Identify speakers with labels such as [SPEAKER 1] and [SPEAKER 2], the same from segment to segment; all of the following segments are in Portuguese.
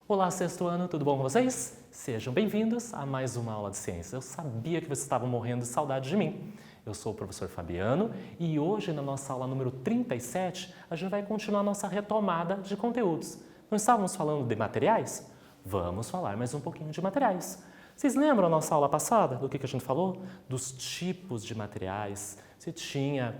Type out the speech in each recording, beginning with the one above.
[SPEAKER 1] Olá, sexto ano, tudo bom com vocês? Sejam bem-vindos a mais uma aula de ciências. Eu sabia que vocês estavam morrendo de saudade de mim. Eu sou o professor Fabiano e hoje, na nossa aula número 37, a gente vai continuar a nossa retomada de conteúdos. Não estávamos falando de materiais? Vamos falar mais um pouquinho de materiais. Vocês lembram a nossa aula passada do que a gente falou? Dos tipos de materiais, se tinha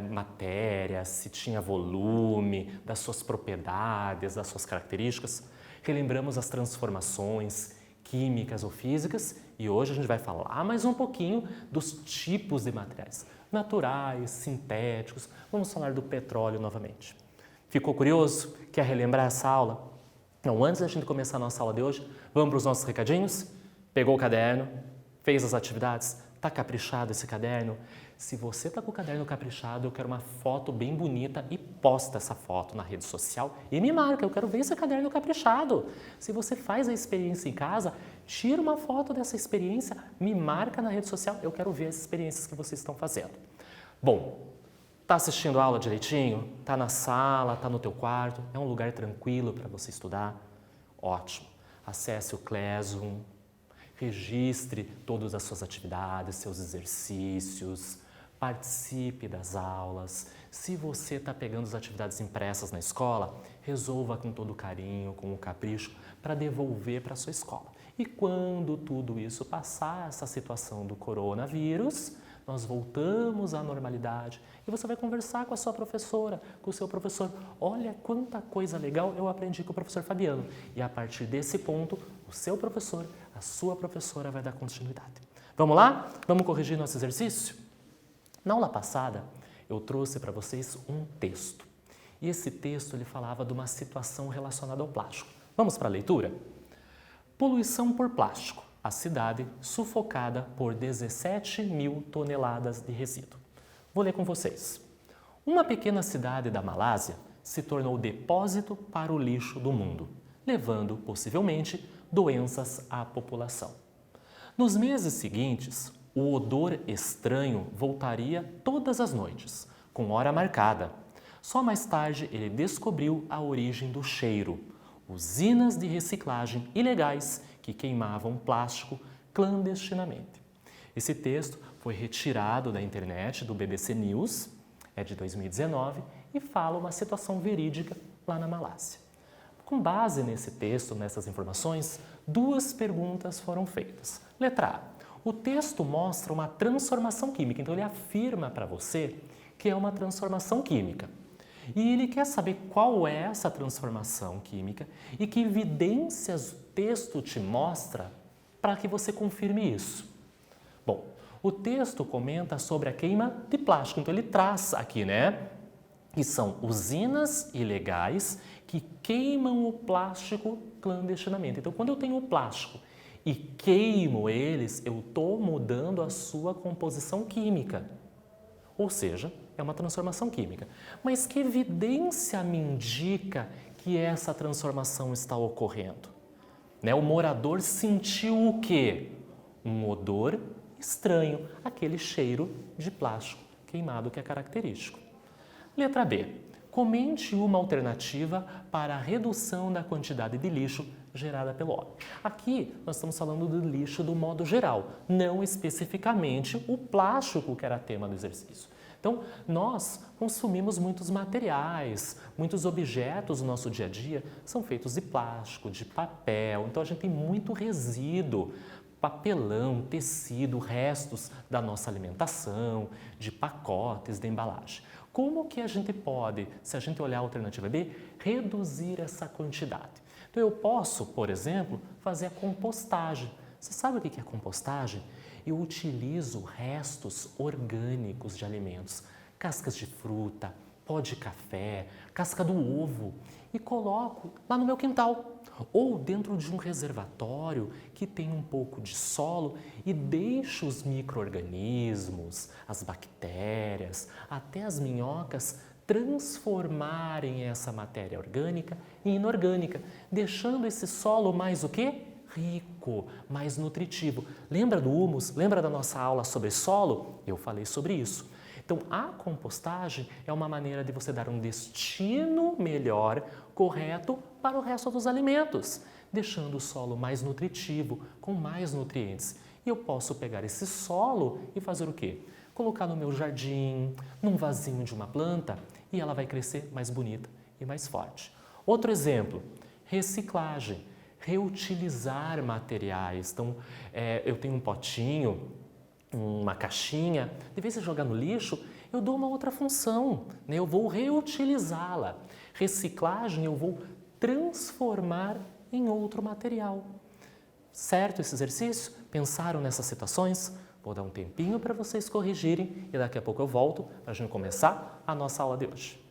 [SPEAKER 1] matéria, se tinha volume, das suas propriedades, das suas características. Relembramos as transformações químicas ou físicas e hoje a gente vai falar mais um pouquinho dos tipos de materiais, naturais, sintéticos. Vamos falar do petróleo novamente. Ficou curioso? Quer relembrar essa aula? Então, antes da gente começar a nossa aula de hoje, vamos para os nossos recadinhos? Pegou o caderno? Fez as atividades? Está caprichado esse caderno? Se você está com o caderno caprichado, eu quero uma foto bem bonita e posta essa foto na rede social e me marca, eu quero ver esse caderno caprichado. Se você faz a experiência em casa, tira uma foto dessa experiência, me marca na rede social, eu quero ver as experiências que vocês estão fazendo. Bom, está assistindo a aula direitinho? Está na sala, está no teu quarto? É um lugar tranquilo para você estudar? Ótimo. Acesse o Classroom, registre todas as suas atividades, seus exercícios, participe das aulas. Se você está pegando as atividades impressas na escola, resolva com todo carinho, com o capricho, para devolver para a sua escola. E quando tudo isso passar, essa situação do coronavírus, nós voltamos à normalidade e você vai conversar com a sua professora, com o seu professor. Olha quanta coisa legal eu aprendi com o professor Fabiano. E a partir desse ponto, o seu professor, a sua professora vai dar continuidade. Vamos lá? Vamos corrigir nosso exercício? Na aula passada, eu trouxe para vocês um texto. E esse texto ele falava de uma situação relacionada ao plástico. Vamos para a leitura? Poluição por plástico. A cidade sufocada por 17 mil toneladas de resíduo. Vou ler com vocês. Uma pequena cidade da Malásia se tornou depósito para o lixo do mundo, levando, possivelmente, doenças à população. Nos meses seguintes, o odor estranho voltaria todas as noites, com hora marcada. Só mais tarde ele descobriu a origem do cheiro. Usinas de reciclagem ilegais que queimavam plástico clandestinamente. Esse texto foi retirado da internet do BBC News, é de 2019, e fala uma situação verídica lá na Malásia. Com base nesse texto, nessas informações, duas perguntas foram feitas. Letra A. O texto mostra uma transformação química, então ele afirma para você que é uma transformação química. E ele quer saber qual é essa transformação química e que evidências o texto te mostra para que você confirme isso. Bom, o texto comenta sobre a queima de plástico, então ele traz aqui, que são usinas ilegais que queimam o plástico clandestinamente. Então, quando eu tenho o plástico e queimo eles, eu estou mudando a sua composição química. Ou seja, é uma transformação química. Mas que evidência me indica que essa transformação está ocorrendo? O morador sentiu o quê? Um odor estranho, aquele cheiro de plástico queimado que é característico. Letra B. Comente uma alternativa para a redução da quantidade de lixo gerada pelo homem. Aqui nós estamos falando do lixo do modo geral, não especificamente o plástico que era tema do exercício. Então, nós consumimos muitos materiais, muitos objetos no nosso dia a dia são feitos de plástico, de papel, então a gente tem muito resíduo, papelão, tecido, restos da nossa alimentação, de pacotes, de embalagem. Como que a gente pode, se a gente olhar a alternativa B, reduzir essa quantidade? Então, eu posso, por exemplo, fazer a compostagem. Você sabe o que é compostagem? Eu utilizo restos orgânicos de alimentos, cascas de fruta, pó de café, casca do ovo e coloco lá no meu quintal ou dentro de um reservatório que tem um pouco de solo e deixo os micro-organismos, as bactérias, até as minhocas transformarem essa matéria orgânica em inorgânica, deixando esse solo mais o quê? Rico. seco, mais nutritivo. Lembra do humus? Lembra da nossa aula sobre solo? Eu falei sobre isso. Então, a compostagem é uma maneira de você dar um destino melhor, correto, para o resto dos alimentos, deixando o solo mais nutritivo, com mais nutrientes. E eu posso pegar esse solo e fazer o quê? Colocar no meu jardim, num vasinho de uma planta, e ela vai crescer mais bonita e mais forte. Outro exemplo, reciclagem, reutilizar materiais. Então, eu tenho um potinho, uma caixinha, de vez em jogar no lixo, eu dou uma outra função, né? Eu vou reutilizá-la. Reciclagem, eu vou transformar em outro material. Certo esse exercício? Pensaram nessas citações? Vou dar um tempinho para vocês corrigirem e daqui a pouco eu volto para a gente começar a nossa aula de hoje.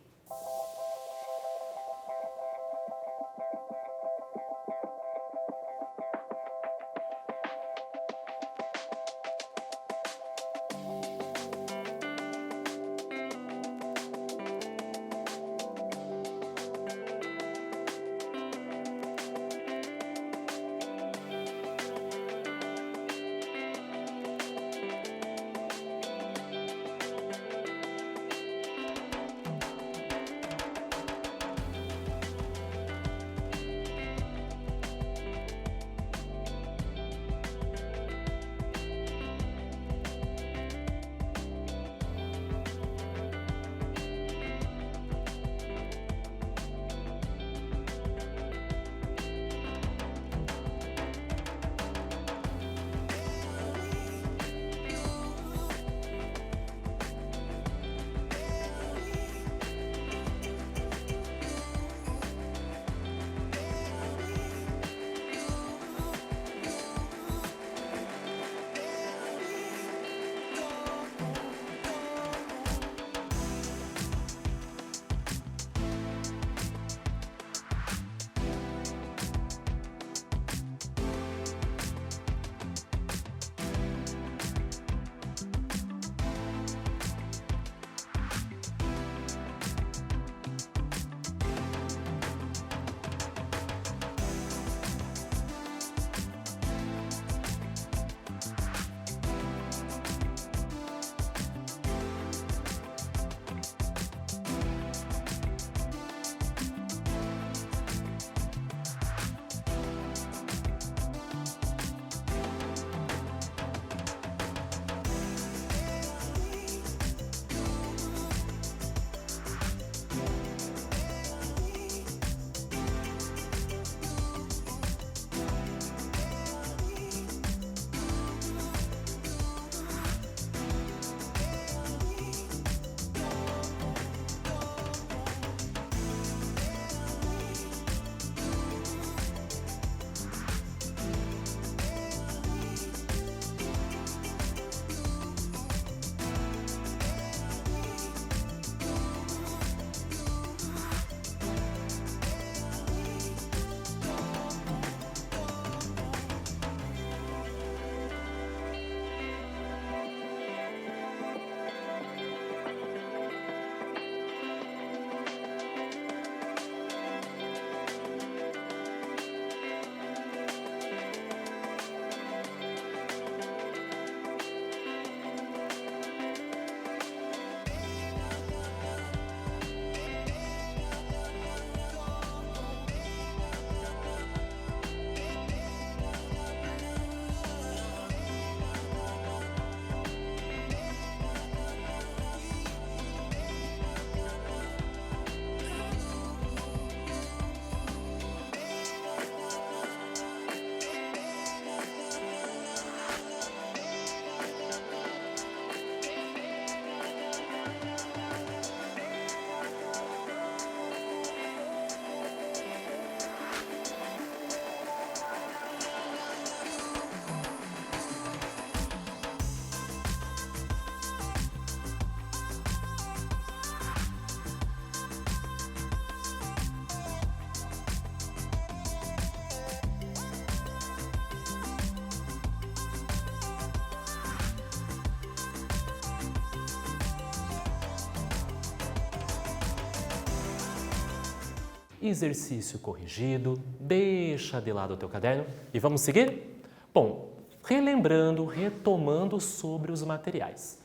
[SPEAKER 1] Exercício corrigido, deixa de lado o teu caderno e vamos seguir? Bom, relembrando, retomando sobre os materiais.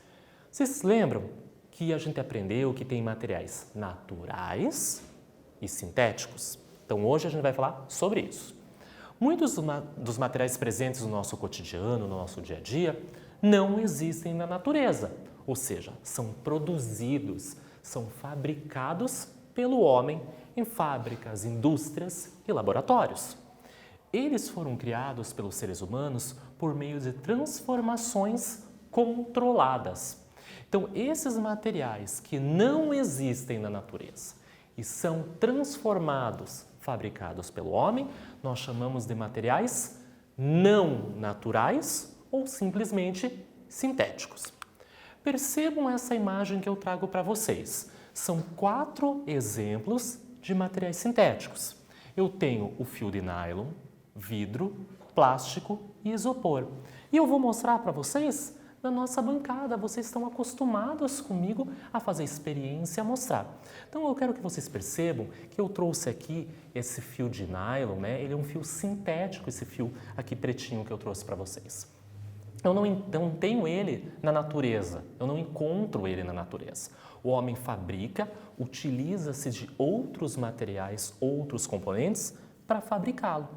[SPEAKER 1] Vocês lembram que a gente aprendeu que tem materiais naturais e sintéticos? Então hoje a gente vai falar sobre isso. Muitos dos materiais presentes no nosso cotidiano, no nosso dia a dia, não existem na natureza, ou seja, são produzidos, são fabricados pelo homem em fábricas, indústrias e laboratórios. Eles foram criados pelos seres humanos por meio de transformações controladas. Então, esses materiais que não existem na natureza e são transformados, fabricados pelo homem, nós chamamos de materiais não naturais ou simplesmente sintéticos. Percebam essa imagem que eu trago para vocês. São 4 exemplos de materiais sintéticos. Eu tenho o fio de nylon, vidro, plástico e isopor. E eu vou mostrar para vocês na nossa bancada. Vocês estão acostumados comigo a fazer experiência, a mostrar. Então eu quero que vocês percebam que eu trouxe aqui esse fio de nylon, né? Ele é um fio sintético, esse fio aqui pretinho que eu trouxe para vocês. Eu não tenho ele na natureza, eu não encontro ele na natureza. O homem fabrica, utiliza-se de outros materiais, outros componentes para fabricá-lo.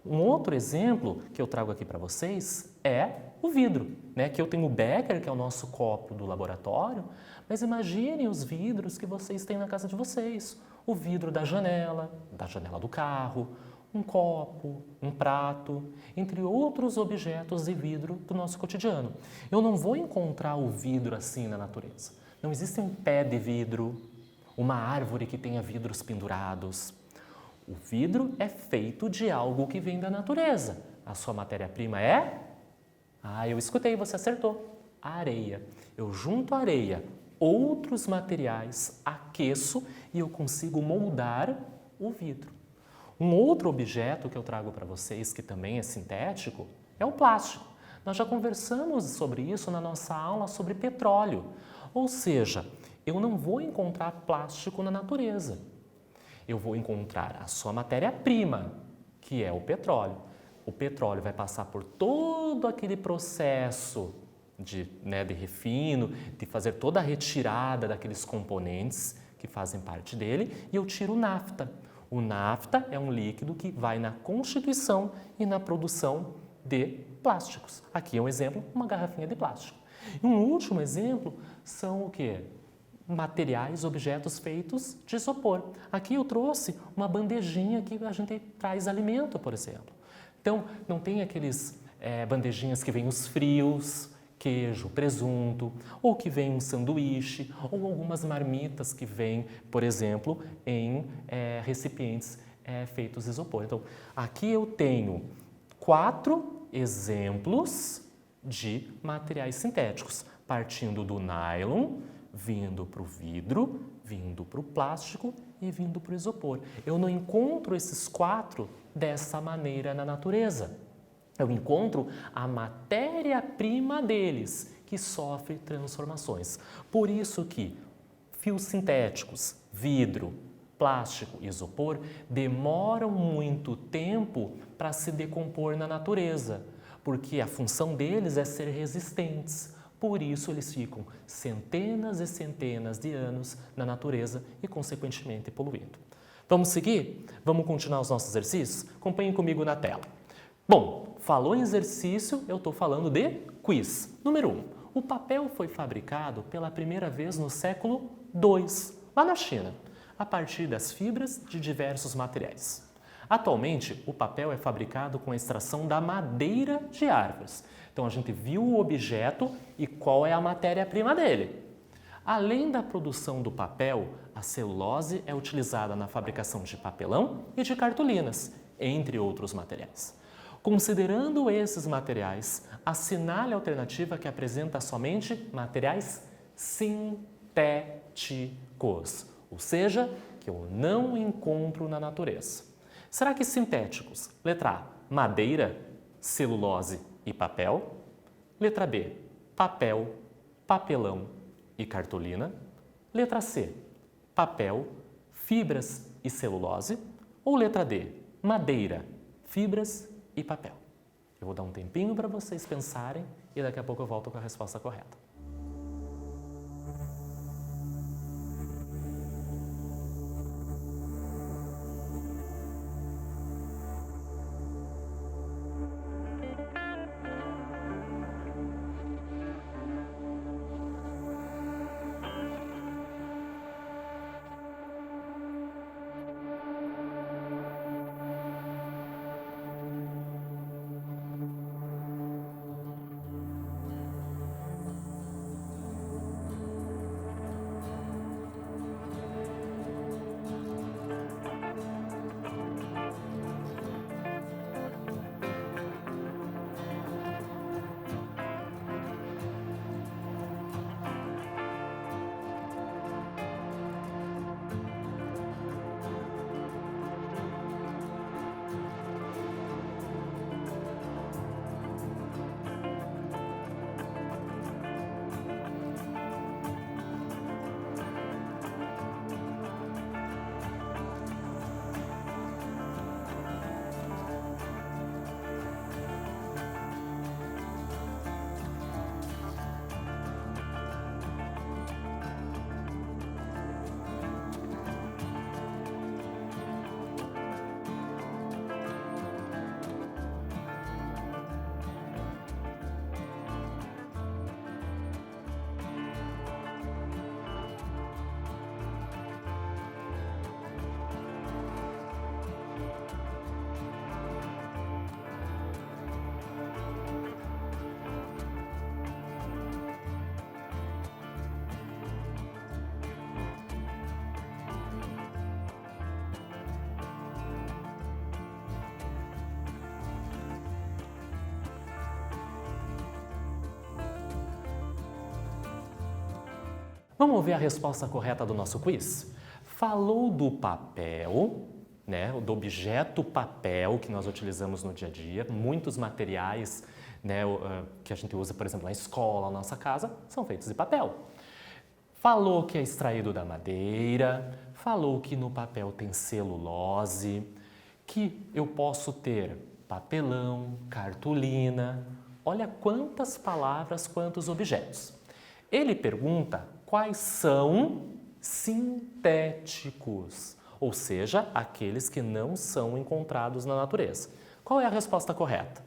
[SPEAKER 1] Um outro exemplo que eu trago aqui para vocês é o vidro, né? Que eu tenho o Becker, que é o nosso copo do laboratório, mas imaginem os vidros que vocês têm na casa de vocês. O vidro da janela do carro, um copo, um prato, entre outros objetos de vidro do nosso cotidiano. Eu não vou encontrar o vidro assim na natureza. Não existe um pé de vidro, uma árvore que tenha vidros pendurados. O vidro é feito de algo que vem da natureza. A sua matéria-prima é? Eu escutei, você acertou. A areia. Eu junto a areia, outros materiais, aqueço e eu consigo moldar o vidro. Um outro objeto que eu trago para vocês, que também é sintético, é o plástico. Nós já conversamos sobre isso na nossa aula sobre petróleo. Ou seja, eu não vou encontrar plástico na natureza. Eu vou encontrar a sua matéria-prima, que é o petróleo. O petróleo vai passar por todo aquele processo de refino, de fazer toda a retirada daqueles componentes que fazem parte dele e eu tiro o nafta. O nafta é um líquido que vai na constituição e na produção de plásticos. Aqui é um exemplo, uma garrafinha de plástico. E um último exemplo são o quê? Materiais, objetos feitos de isopor. Aqui eu trouxe uma bandejinha que a gente traz alimento, por exemplo. Então, não tem aqueles bandejinhas que vêm os frios, queijo, presunto, ou que vem um sanduíche, ou algumas marmitas que vêm, por exemplo, em recipientes feitos de isopor. Então, aqui eu tenho 4 exemplos de materiais sintéticos, partindo do nylon, vindo para o vidro, vindo para o plástico e vindo para o isopor. Eu não encontro esses 4 dessa maneira na natureza. Eu encontro a matéria-prima deles, que sofre transformações. Por isso que fios sintéticos, vidro, plástico e isopor demoram muito tempo para se decompor na natureza, porque a função deles é ser resistentes. Por isso eles ficam centenas e centenas de anos na natureza e, consequentemente, poluindo. Vamos seguir? Vamos continuar os nossos exercícios? Acompanhem comigo na tela. Bom, falou em exercício, eu estou falando de quiz. Número 1. O papel foi fabricado pela primeira vez no século II, lá na China, a partir das fibras de diversos materiais. Atualmente, o papel é fabricado com a extração da madeira de árvores. Então, a gente viu o objeto e qual é a matéria-prima dele. Além da produção do papel, a celulose é utilizada na fabricação de papelão e de cartolinas, entre outros materiais. Considerando esses materiais, assinale a alternativa que apresenta somente materiais sintéticos, ou seja, que eu não encontro na natureza. Será que sintéticos? Letra A, madeira, celulose e papel. Letra B, papel, papelão e cartolina. Letra C, papel, fibras e celulose. Ou letra D, madeira, fibras e papel. Eu vou dar um tempinho para vocês pensarem e daqui a pouco eu volto com a resposta correta. Vamos ver a resposta correta do nosso quiz? Falou do papel, né, do objeto papel que nós utilizamos no dia a dia. Muitos materiais, né, que a gente usa, por exemplo, na escola, na nossa casa, são feitos de papel. Falou que é extraído da madeira, falou que no papel tem celulose, que eu posso ter papelão, cartolina. Olha quantas palavras, quantos objetos. Ele pergunta quais são sintéticos, ou seja, aqueles que não são encontrados na natureza. Qual é a resposta correta?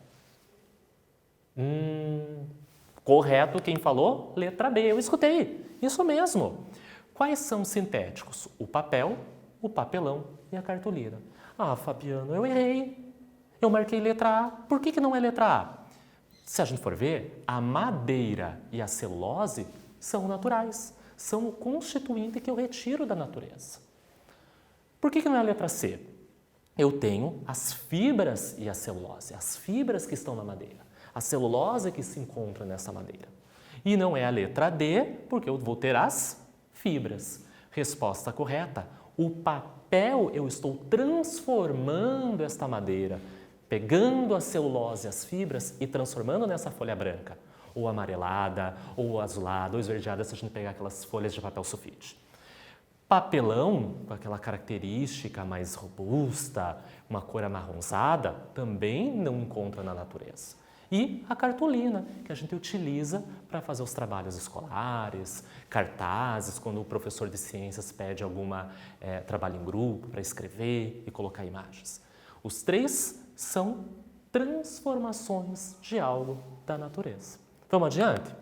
[SPEAKER 1] Correto, quem falou? Letra B, eu escutei. Isso mesmo. Quais são sintéticos? O papel, o papelão e a cartolina. Ah, Fabiano, eu errei. Eu marquei letra A. Por que não é letra A? Se a gente for ver, a madeira e a celulose são naturais. São o constituinte que eu retiro da natureza. Por que não é a letra C? Eu tenho as fibras e a celulose, as fibras que estão na madeira, a celulose que se encontra nessa madeira. E não é a letra D, porque eu vou ter as fibras. Resposta correta, o papel eu estou transformando esta madeira, pegando a celulose e as fibras e transformando nessa folha branca, ou amarelada, ou azulada, ou esverdeada, se a gente pegar aquelas folhas de papel sulfite. Papelão, com aquela característica mais robusta, uma cor amarronzada, também não encontra na natureza. E a cartolina, que a gente utiliza para fazer os trabalhos escolares, cartazes, quando o professor de ciências pede algum trabalho em grupo para escrever e colocar imagens. Os três são transformações de algo da natureza. Vamos adiante?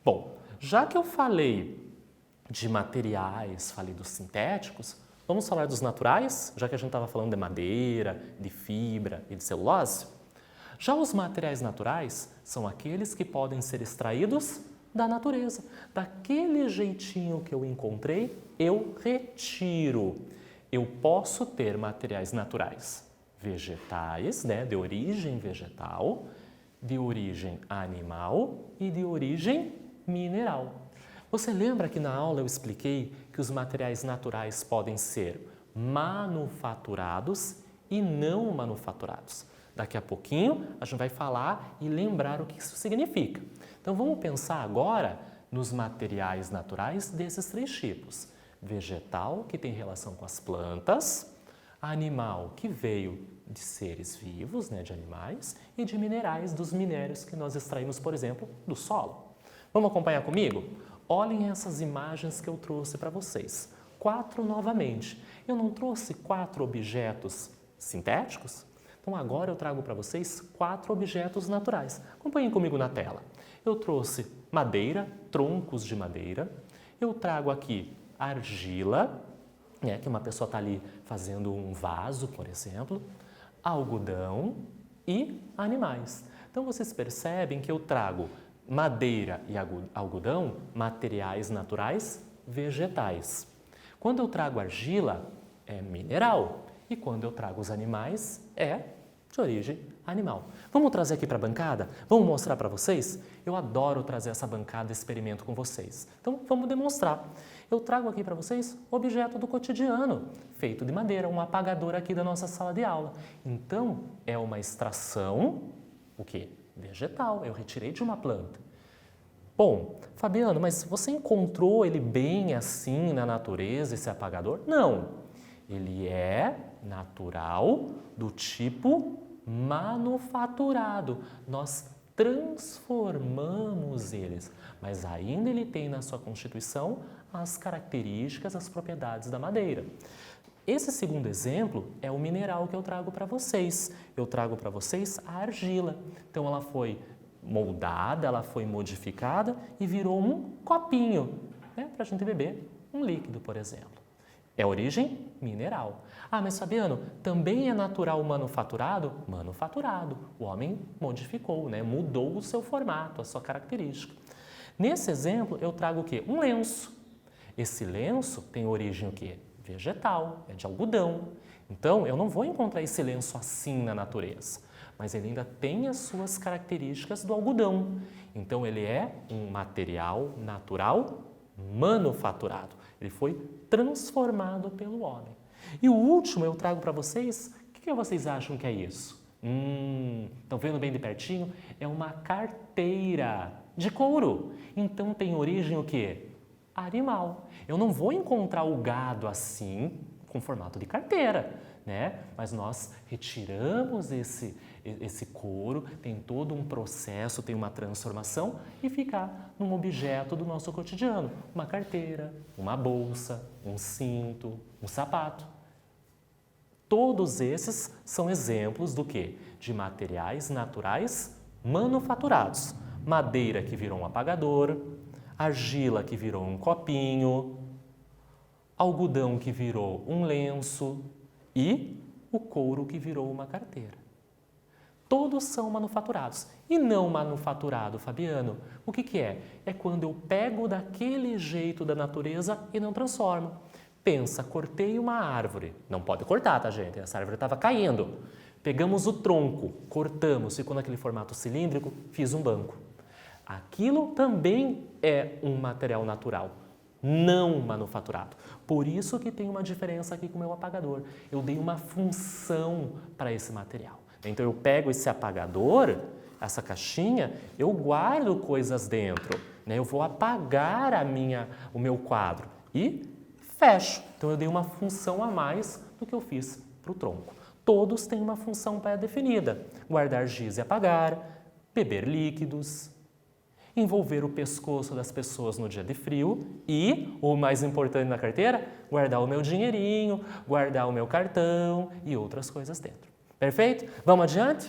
[SPEAKER 1] Bom, já que eu falei de materiais, falei dos sintéticos, vamos falar dos naturais, já que a gente estava falando de madeira, de fibra e de celulose. Já os materiais naturais são aqueles que podem ser extraídos da natureza. Daquele jeitinho que eu encontrei, eu retiro. Eu posso ter materiais naturais vegetais, né, de origem vegetal, de origem animal e de origem mineral. Você lembra que na aula eu expliquei que os materiais naturais podem ser manufaturados e não manufaturados? Daqui a pouquinho a gente vai falar e lembrar o que isso significa. Então vamos pensar agora nos materiais naturais desses três tipos. Vegetal, que tem relação com as plantas, animal, que veio de seres vivos, né, de animais, e de minerais, dos minérios que nós extraímos, por exemplo, do solo. Vamos acompanhar comigo? Olhem essas imagens que eu trouxe para vocês. 4 novamente. Eu não trouxe 4 objetos sintéticos? Então agora eu trago para vocês 4 objetos naturais. Acompanhem comigo na tela. Eu trouxe madeira, troncos de madeira. Eu trago aqui argila, né, que uma pessoa está ali fazendo um vaso, por exemplo, algodão e animais. Então vocês percebem que eu trago madeira e algodão, materiais naturais vegetais. Quando eu trago argila, é mineral. E quando eu trago os animais, é de origem animal. Vamos trazer aqui para a bancada? Vamos mostrar para vocês? Eu adoro trazer essa bancada experimento com vocês. Então, vamos demonstrar. Eu trago aqui para vocês objeto do cotidiano, feito de madeira, um apagador aqui da nossa sala de aula. Então, é uma extração, o quê? Vegetal, eu retirei de uma planta. Bom, Fabiano, mas você encontrou ele bem assim na natureza, esse apagador? Não, ele é natural do tipo manufaturado. Nós transformamos eles, mas ainda ele tem na sua constituição as características, as propriedades da madeira. Esse segundo exemplo é o mineral que eu trago para vocês. Eu trago para vocês a argila. Então ela foi moldada, ela foi modificada e virou um copinho, né, para a gente beber um líquido, por exemplo. É origem mineral. Ah, mas Fabiano, também é natural manufaturado? Manufaturado. O homem modificou, né, mudou o seu formato, a sua característica. Nesse exemplo, eu trago o quê? Um lenço. Esse lenço tem origem o quê? Vegetal, é de algodão. Então, eu não vou encontrar esse lenço assim na natureza, mas ele ainda tem as suas características do algodão. Então, ele é um material natural manufaturado. Ele foi transformado pelo homem. E o último eu trago para vocês, o que vocês acham que é isso? Estão vendo bem de pertinho? É uma carteira de couro. Então, tem origem o quê? Animal. Eu não vou encontrar o gado assim, com formato de carteira, né? Mas nós retiramos esse couro, tem todo um processo, tem uma transformação e fica num objeto do nosso cotidiano. Uma carteira, uma bolsa, um cinto, um sapato. Todos esses são exemplos do quê? De materiais naturais manufaturados. Madeira que virou um apagador, argila que virou um copinho, algodão que virou um lenço e o couro que virou uma carteira. Todos são manufaturados. E não manufaturado, Fabiano, o que é? É quando eu pego daquele jeito da natureza e não transformo. Pensa, cortei uma árvore. Não pode cortar, tá, gente? Essa árvore estava caindo. Pegamos o tronco, cortamos, ficou naquele formato cilíndrico, fiz um banco. Aquilo também é um material natural, não manufaturado. Por isso que tem uma diferença aqui com o meu apagador. Eu dei uma função para esse material. Então eu pego esse apagador, essa caixinha, eu guardo coisas dentro, né? Eu vou apagar o meu quadro e fecho. Então eu dei uma função a mais do que eu fiz para o tronco. Todos têm uma função pré-definida: guardar giz e apagar, beber líquidos, envolver o pescoço das pessoas no dia de frio e, o mais importante na carteira, guardar o meu dinheirinho, guardar o meu cartão e outras coisas dentro. Perfeito? Vamos adiante?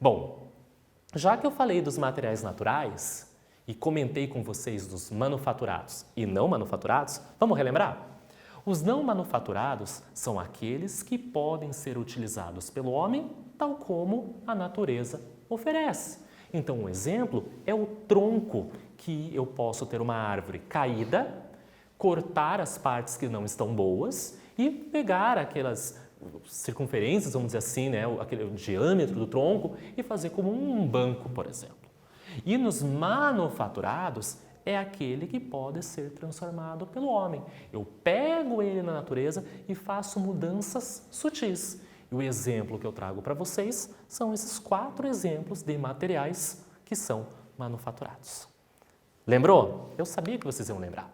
[SPEAKER 1] Bom, já que eu falei dos materiais naturais e comentei com vocês dos manufaturados e não manufaturados, vamos relembrar? Os não manufaturados são aqueles que podem ser utilizados pelo homem, tal como a natureza oferece. Então, um exemplo é o tronco, que eu posso ter uma árvore caída, cortar as partes que não estão boas e pegar aquelas circunferências, vamos dizer assim, né, o diâmetro do tronco e fazer como um banco, por exemplo. E nos manufaturados é aquele que pode ser transformado pelo homem. Eu pego ele na natureza e faço mudanças sutis. E o exemplo que eu trago para vocês são esses 4 exemplos de materiais que são manufaturados. Lembrou? Eu sabia que vocês iam lembrar.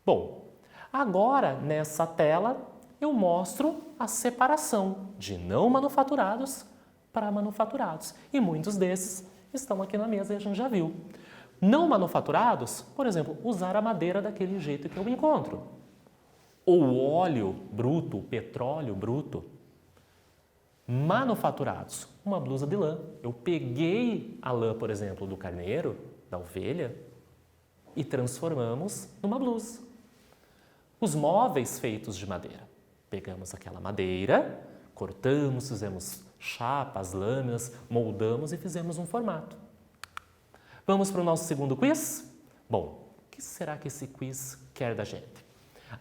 [SPEAKER 1] Bom, agora nessa tela eu mostro a separação de não manufaturados para manufaturados. E muitos desses estão aqui na mesa e a gente já viu. Não manufaturados, por exemplo, usar a madeira daquele jeito que eu encontro. Ou óleo bruto, petróleo bruto. Manufaturados, uma blusa de lã. Eu peguei a lã, por exemplo, do carneiro, da ovelha, e transformamos numa blusa. Os móveis feitos de madeira. Pegamos aquela madeira, cortamos, fizemos chapas, lâminas, moldamos e fizemos um formato. Vamos para o nosso segundo quiz? Bom, o que será que esse quiz quer da gente?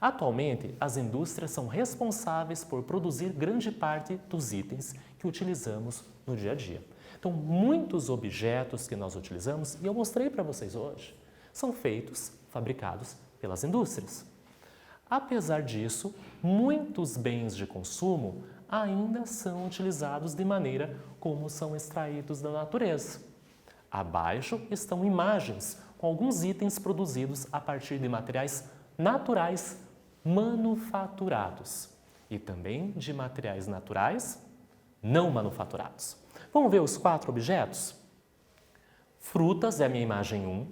[SPEAKER 1] Atualmente, as indústrias são responsáveis por produzir grande parte dos itens que utilizamos no dia a dia. Então, muitos objetos que nós utilizamos, e eu mostrei para vocês hoje, são feitos, fabricados pelas indústrias. Apesar disso, muitos bens de consumo ainda são utilizados de maneira como são extraídos da natureza. Abaixo estão imagens com alguns itens produzidos a partir de materiais naturais manufaturados e também de materiais naturais não manufaturados. Vamos ver os 4 objetos? Frutas é a minha imagem 1,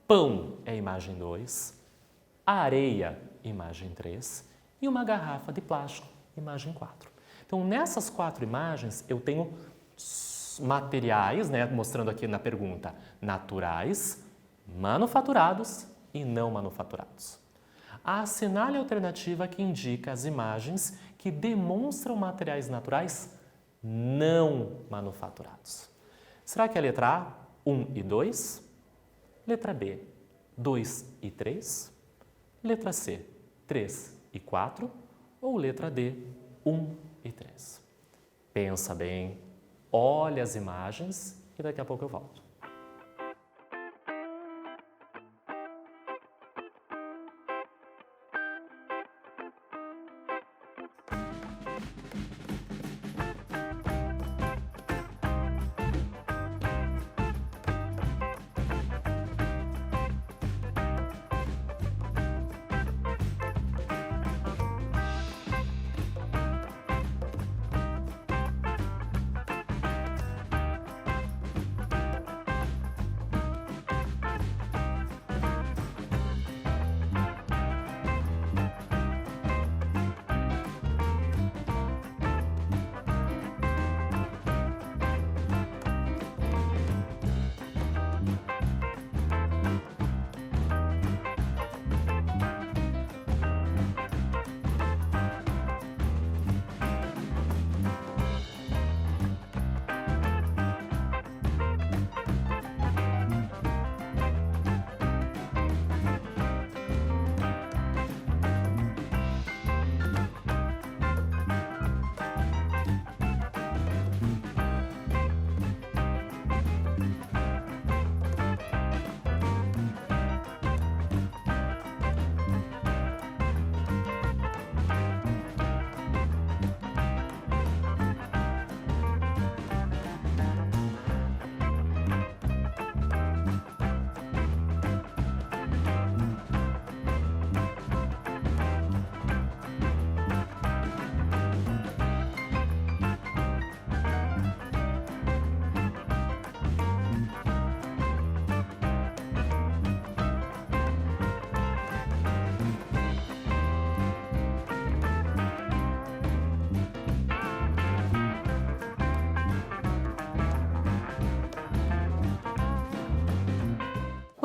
[SPEAKER 1] pão é a imagem 2, areia, imagem 3 e uma garrafa de plástico, imagem 4. Então, nessas 4 imagens, eu tenho materiais, mostrando aqui na pergunta, naturais, manufaturados e não manufaturados. Assinale a alternativa que indica as imagens que demonstram materiais naturais não manufaturados. Será que é a letra A, 1 e 2? Letra B, 2 e 3? Letra C, 3 e 4? Ou letra D, 1 e 3? Pensa bem. Olha as imagens e daqui a pouco eu volto.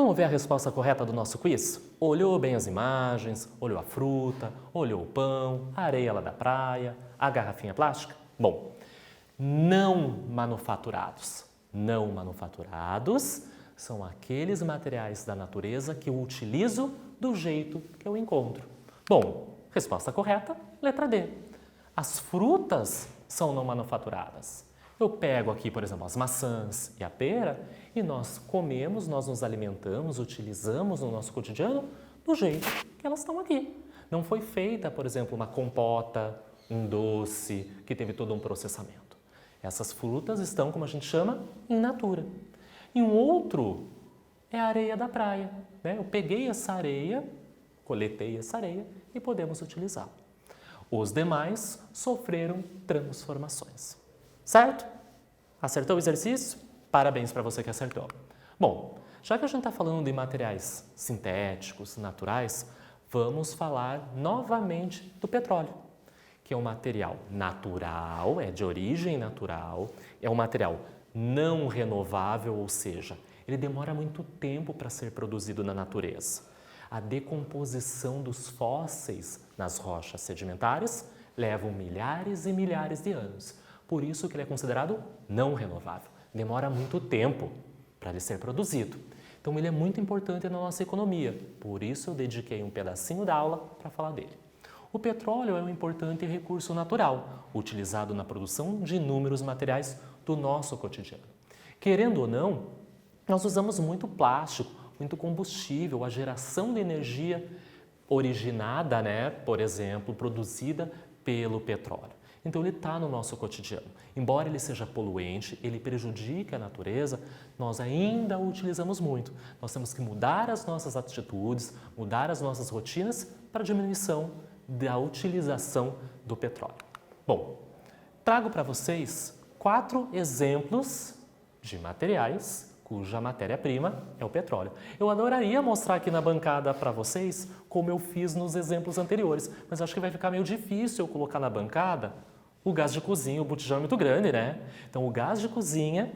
[SPEAKER 1] Vamos ver a resposta correta do nosso quiz? Olhou bem as imagens, olhou a fruta, olhou o pão, a areia lá da praia, a garrafinha plástica? Bom, não manufaturados. Não manufaturados são aqueles materiais da natureza que eu utilizo do jeito que eu encontro. Bom, resposta correta, letra D. As frutas são não manufaturadas. Eu pego aqui, por exemplo, as maçãs e a pera e nós comemos, nós nos alimentamos, utilizamos no nosso cotidiano do jeito que elas estão aqui. Não foi feita, por exemplo, uma compota, um doce, que teve todo um processamento. Essas frutas estão, como a gente chama, in natura. E um outro é a areia da praia. Eu peguei essa areia, coletei essa areia e podemos utilizá-la. Os demais sofreram transformações. Certo? Acertou o exercício? Parabéns para você que acertou. Bom, já que a gente está falando de materiais sintéticos, naturais, vamos falar novamente do petróleo, que é um material natural, é de origem natural, é um material não renovável, ou seja, ele demora muito tempo para ser produzido na natureza. A decomposição dos fósseis nas rochas sedimentares leva milhares e milhares de anos. Por isso que ele é considerado não renovável. Demora muito tempo para ele ser produzido. Então ele é muito importante na nossa economia. Por isso eu dediquei um pedacinho da aula para falar dele. O petróleo é um importante recurso natural, utilizado na produção de inúmeros materiais do nosso cotidiano. Querendo ou não, nós usamos muito plástico, muito combustível, a geração de energia originada, por exemplo, produzida pelo petróleo. Então ele está no nosso cotidiano. Embora ele seja poluente, ele prejudique a natureza, nós ainda o utilizamos muito. Nós temos que mudar as nossas atitudes, mudar as nossas rotinas para a diminuição da utilização do petróleo. Bom, trago para vocês 4 exemplos de materiais cuja matéria-prima é o petróleo. Eu adoraria mostrar aqui na bancada para vocês como eu fiz nos exemplos anteriores, mas acho que vai ficar meio difícil eu colocar na bancada o gás de cozinha, o botijão é muito grande, Então, o gás de cozinha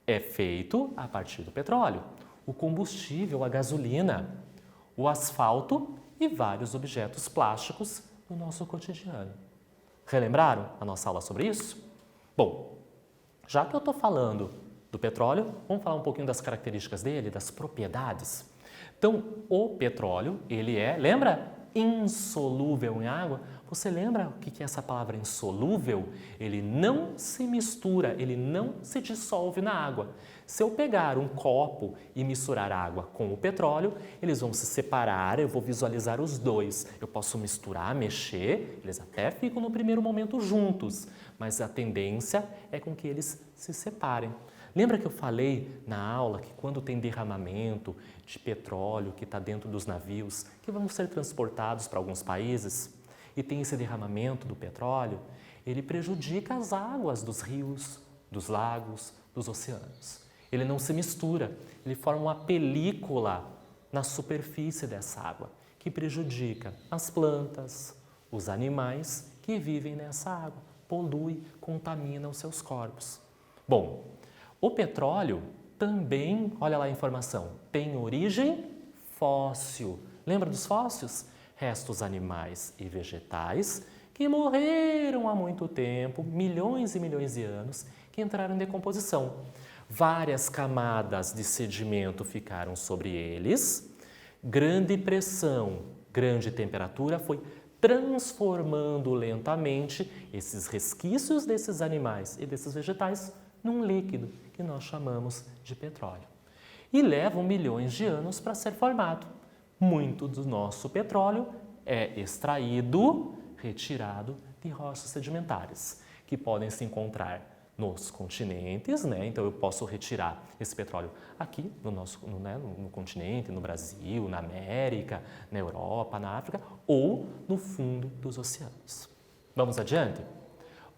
[SPEAKER 1] é feito a partir do petróleo. O combustível, a gasolina, o asfalto e vários objetos plásticos do nosso cotidiano. Relembraram a nossa aula sobre isso? Bom, já que eu estou falando do petróleo, vamos falar um pouquinho das características dele, das propriedades. Então, o petróleo, ele é, lembra? Insolúvel em água. Você lembra o que é essa palavra insolúvel? Ele não se mistura, ele não se dissolve na água. Se eu pegar um copo e misturar água com o petróleo, eles vão se separar, eu vou visualizar os dois. Eu posso misturar, mexer, eles até ficam no primeiro momento juntos, mas a tendência é com que eles se separem. Lembra que eu falei na aula que quando tem derramamento de petróleo que está dentro dos navios, que vão ser transportados para alguns países, e tem esse derramamento do petróleo, ele prejudica as águas dos rios, dos lagos, dos oceanos. Ele não se mistura, ele forma uma película na superfície dessa água, que prejudica as plantas, os animais que vivem nessa água, polui, contamina os seus corpos. Bom, o petróleo também, olha lá a informação, tem origem fóssil. Lembra dos fósseis? Restos animais e vegetais que morreram há muito tempo, milhões e milhões de anos, que entraram em decomposição. Várias camadas de sedimento ficaram sobre eles, grande pressão, grande temperatura foi transformando lentamente esses resquícios desses animais e desses vegetais num líquido que nós chamamos de petróleo. E levam milhões de anos para ser formado. Muito do nosso petróleo é extraído, retirado de rochas sedimentares, que podem se encontrar nos continentes, Então eu posso retirar esse petróleo aqui no continente, no Brasil, na América, na Europa, na África ou no fundo dos oceanos. Vamos adiante?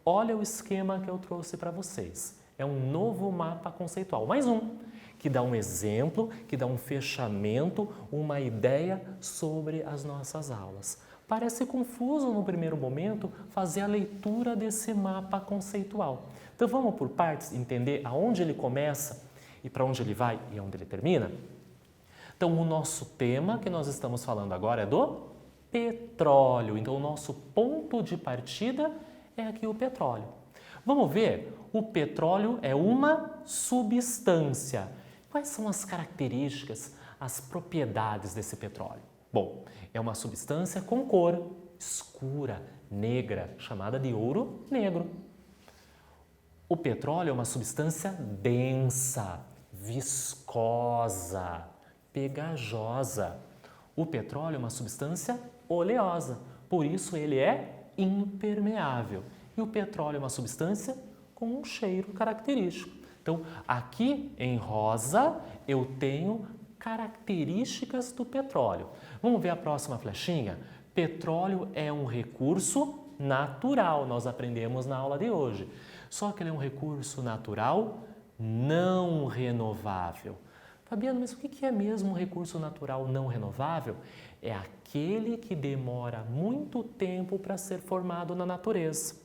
[SPEAKER 1] Olha o esquema que eu trouxe para vocês. É um novo mapa conceitual, mais um, que dá um exemplo, que dá um fechamento, uma ideia sobre as nossas aulas. Parece confuso no primeiro momento fazer a leitura desse mapa conceitual. Então vamos por partes entender aonde ele começa e para onde ele vai e onde ele termina? Então o nosso tema que nós estamos falando agora é do petróleo. Então o nosso ponto de partida é aqui o petróleo. Vamos ver? O petróleo é uma substância. Quais são as características, as propriedades desse petróleo? Bom, é uma substância com cor escura, negra, chamada de ouro negro. O petróleo é uma substância densa, viscosa, pegajosa. O petróleo é uma substância oleosa, por isso ele é impermeável. E o petróleo é uma substância com um cheiro característico. Então, aqui em rosa, eu tenho características do petróleo. Vamos ver a próxima flechinha? Petróleo é um recurso natural, nós aprendemos na aula de hoje. Só que ele é um recurso natural não renovável. Fabiano, mas o que é mesmo um recurso natural não renovável? É aquele que demora muito tempo para ser formado na natureza.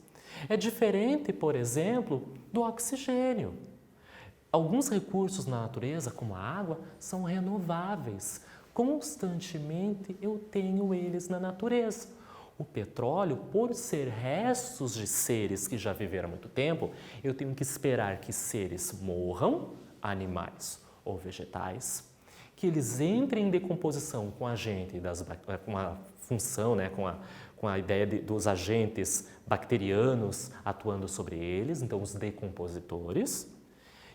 [SPEAKER 1] É diferente, por exemplo, do oxigênio. Alguns recursos na natureza, como a água, são renováveis. Constantemente eu tenho eles na natureza. O petróleo, por ser restos de seres que já viveram há muito tempo, eu tenho que esperar que seres morram, animais ou vegetais, que eles entrem em decomposição com a gente, com a função, né, com a ideia dos agentes bacterianos atuando sobre eles, então os decompositores,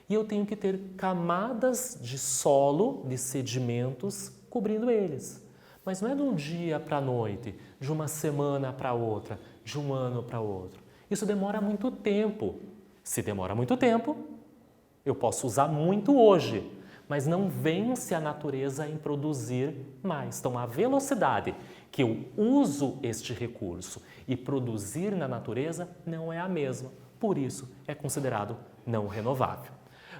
[SPEAKER 1] e eu tenho que ter camadas de solo, de sedimentos, cobrindo eles. Mas não é de um dia para a noite, de uma semana para outra, de um ano para outro. Isso demora muito tempo. Se demora muito tempo, eu posso usar muito hoje, mas não vence a natureza em produzir mais. Então, a velocidade que eu uso este recurso e produzir na natureza não é a mesma. Por isso, é considerado não renovável.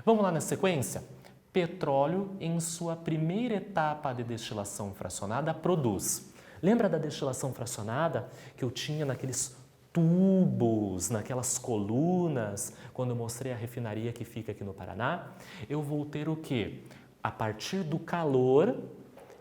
[SPEAKER 1] Vamos lá na sequência? Petróleo, em sua primeira etapa de destilação fracionada, produz. Lembra da destilação fracionada que eu tinha naqueles tubos, naquelas colunas, quando eu mostrei a refinaria que fica aqui no Paraná? Eu vou ter o quê? A partir do calor,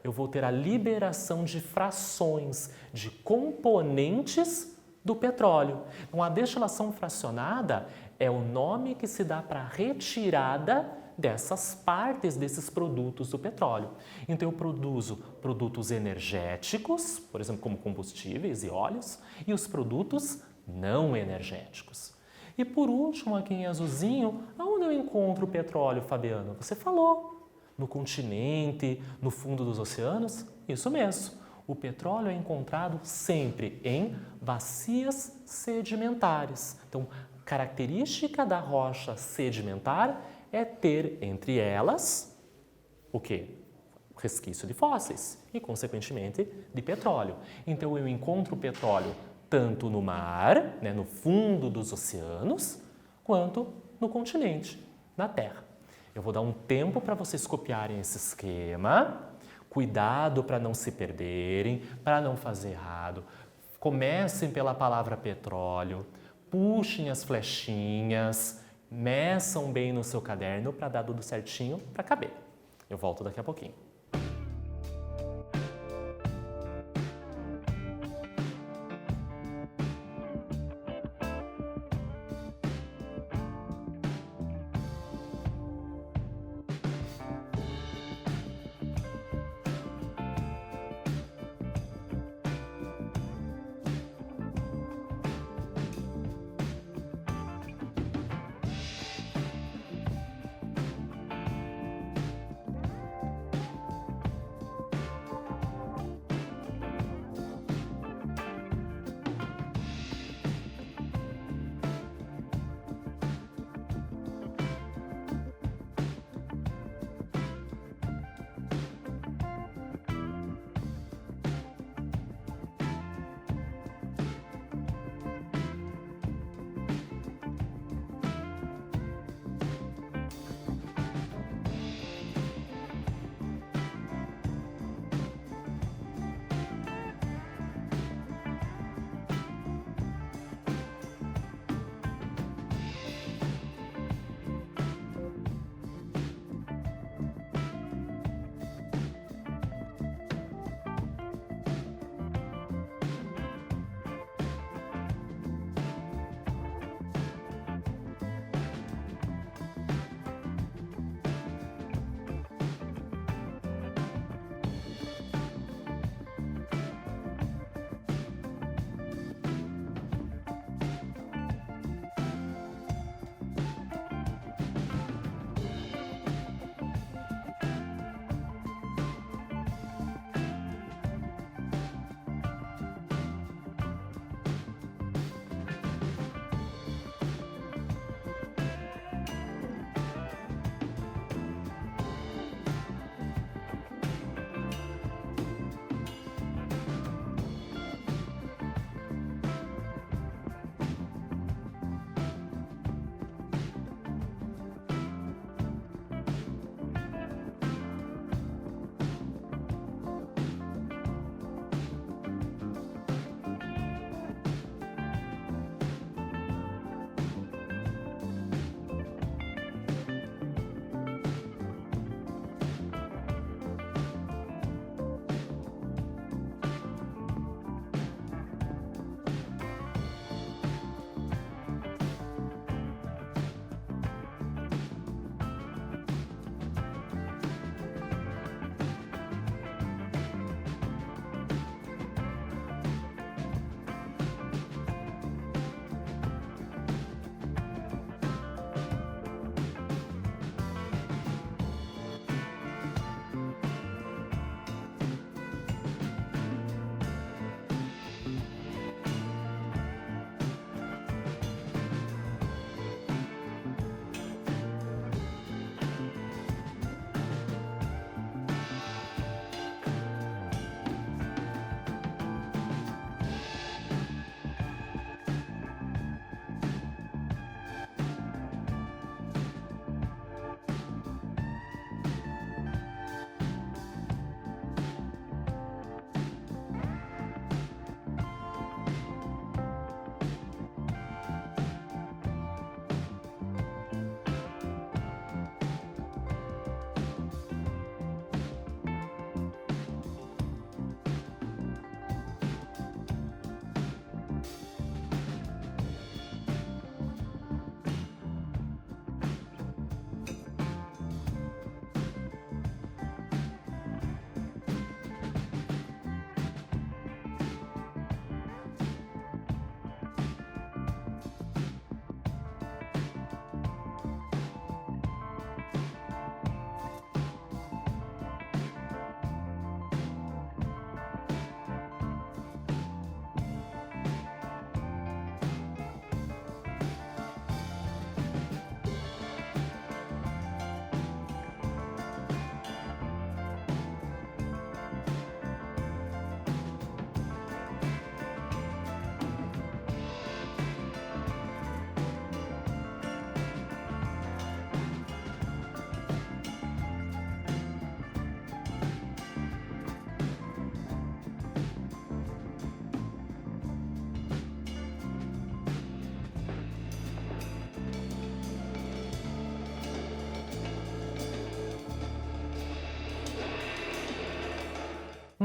[SPEAKER 1] eu vou ter a liberação de frações, de componentes do petróleo. Então, a destilação fracionada é o nome que se dá para a retirada dessas partes, desses produtos do petróleo. Então, eu produzo produtos energéticos, por exemplo, como combustíveis e óleos, e os produtos não energéticos. E por último, aqui em azulzinho, aonde eu encontro o petróleo, Fabiano? Você falou, no continente, no fundo dos oceanos? Isso mesmo. O petróleo é encontrado sempre em bacias sedimentares. Então, característica da rocha sedimentar é ter entre elas o quê? Resquício de fósseis e, consequentemente, de petróleo. Então, eu encontro o petróleo tanto no mar, né, no fundo dos oceanos, quanto no continente, na Terra. Eu vou dar um tempo para vocês copiarem esse esquema. Cuidado para não se perderem, para não fazer errado. Comecem pela palavra petróleo, puxem as flechinhas, meçam bem no seu caderno para dar tudo certinho para caber. Eu volto daqui a pouquinho.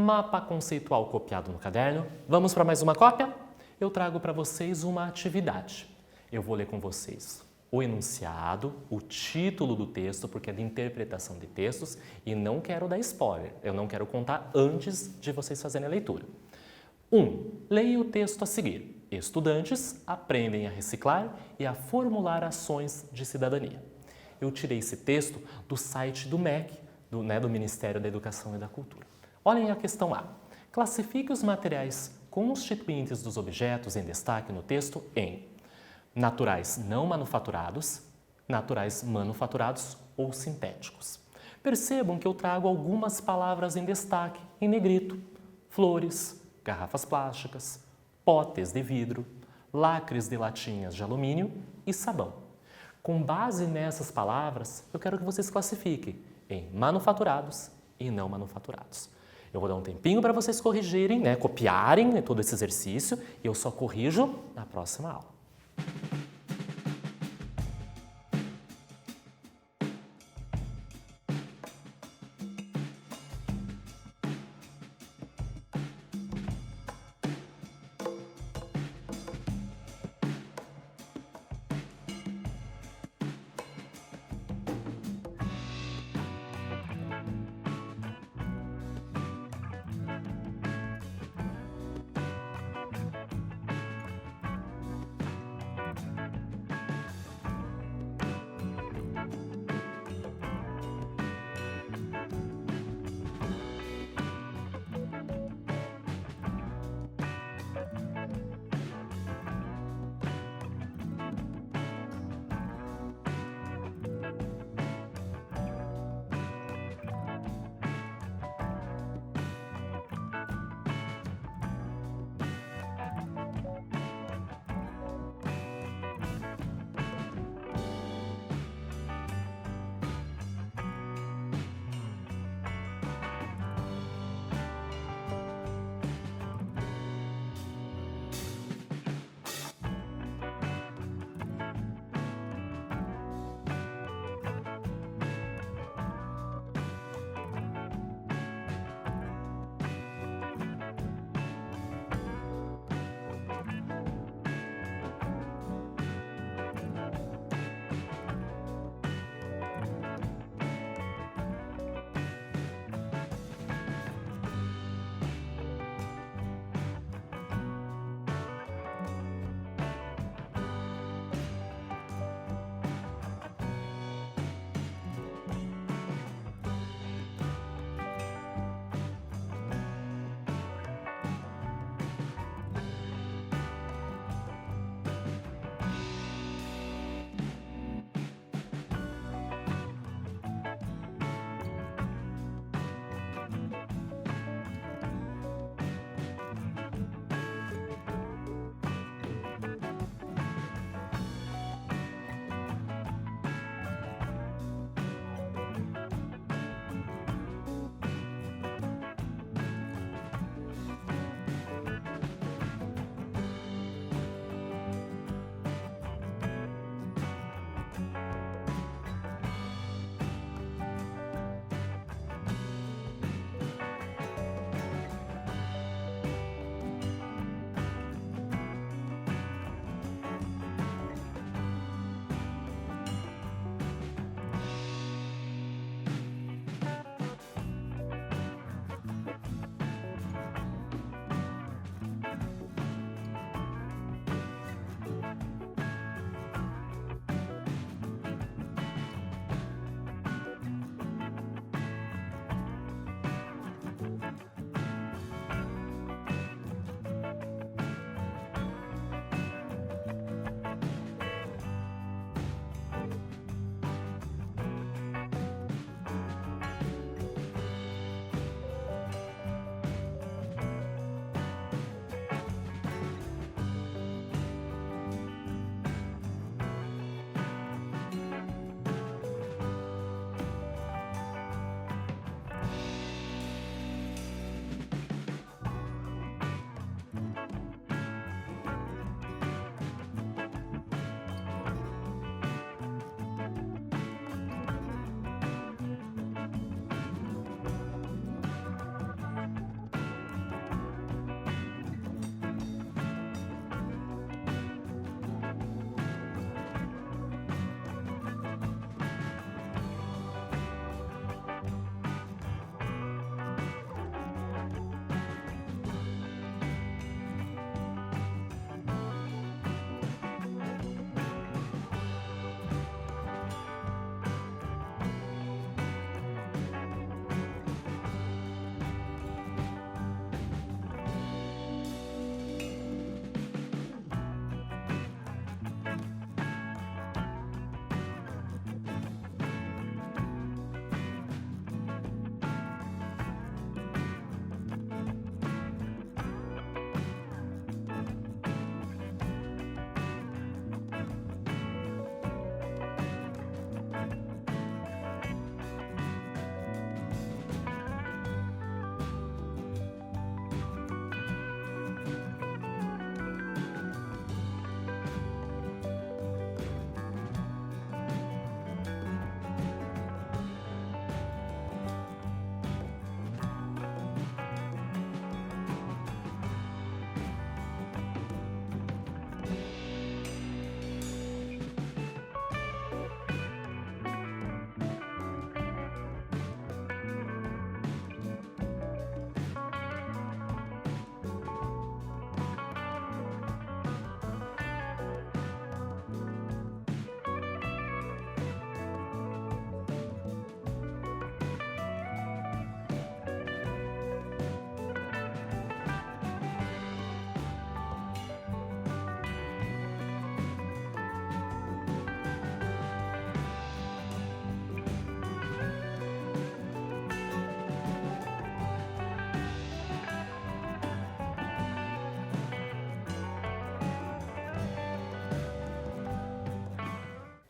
[SPEAKER 1] Mapa conceitual copiado no caderno. Vamos para mais uma cópia? Eu trago para vocês uma atividade. Eu vou ler com vocês o enunciado, o título do texto, porque é de interpretação de textos, e não quero dar spoiler, eu não quero contar antes de vocês fazerem a leitura. 1. Leia o texto a seguir. Estudantes aprendem a reciclar e a formular ações de cidadania. Eu tirei esse texto do site do MEC, do Ministério da Educação e da Cultura. Olhem a questão A. Classifique os materiais constituintes dos objetos em destaque no texto em naturais não manufaturados, naturais manufaturados ou sintéticos. Percebam que eu trago algumas palavras em destaque, em negrito: flores, garrafas plásticas, potes de vidro, lacres de latinhas de alumínio e sabão. Com base nessas palavras, eu quero que vocês classifiquem em manufaturados e não manufaturados. Eu vou dar um tempinho para vocês corrigirem, copiarem todo esse exercício, e eu só corrijo na próxima aula.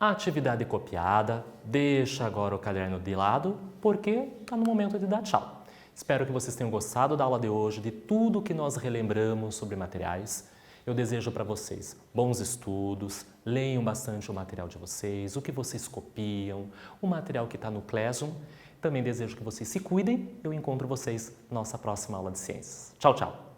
[SPEAKER 1] A atividade copiada, deixa agora o caderno de lado, porque está no momento de dar tchau. Espero que vocês tenham gostado da aula de hoje, de tudo que nós relembramos sobre materiais. Eu desejo para vocês bons estudos, leiam bastante o material de vocês, o que vocês copiam, o material que está no Classroom. Também desejo que vocês se cuidem. Eu encontro vocês na nossa próxima aula de ciências. Tchau, tchau!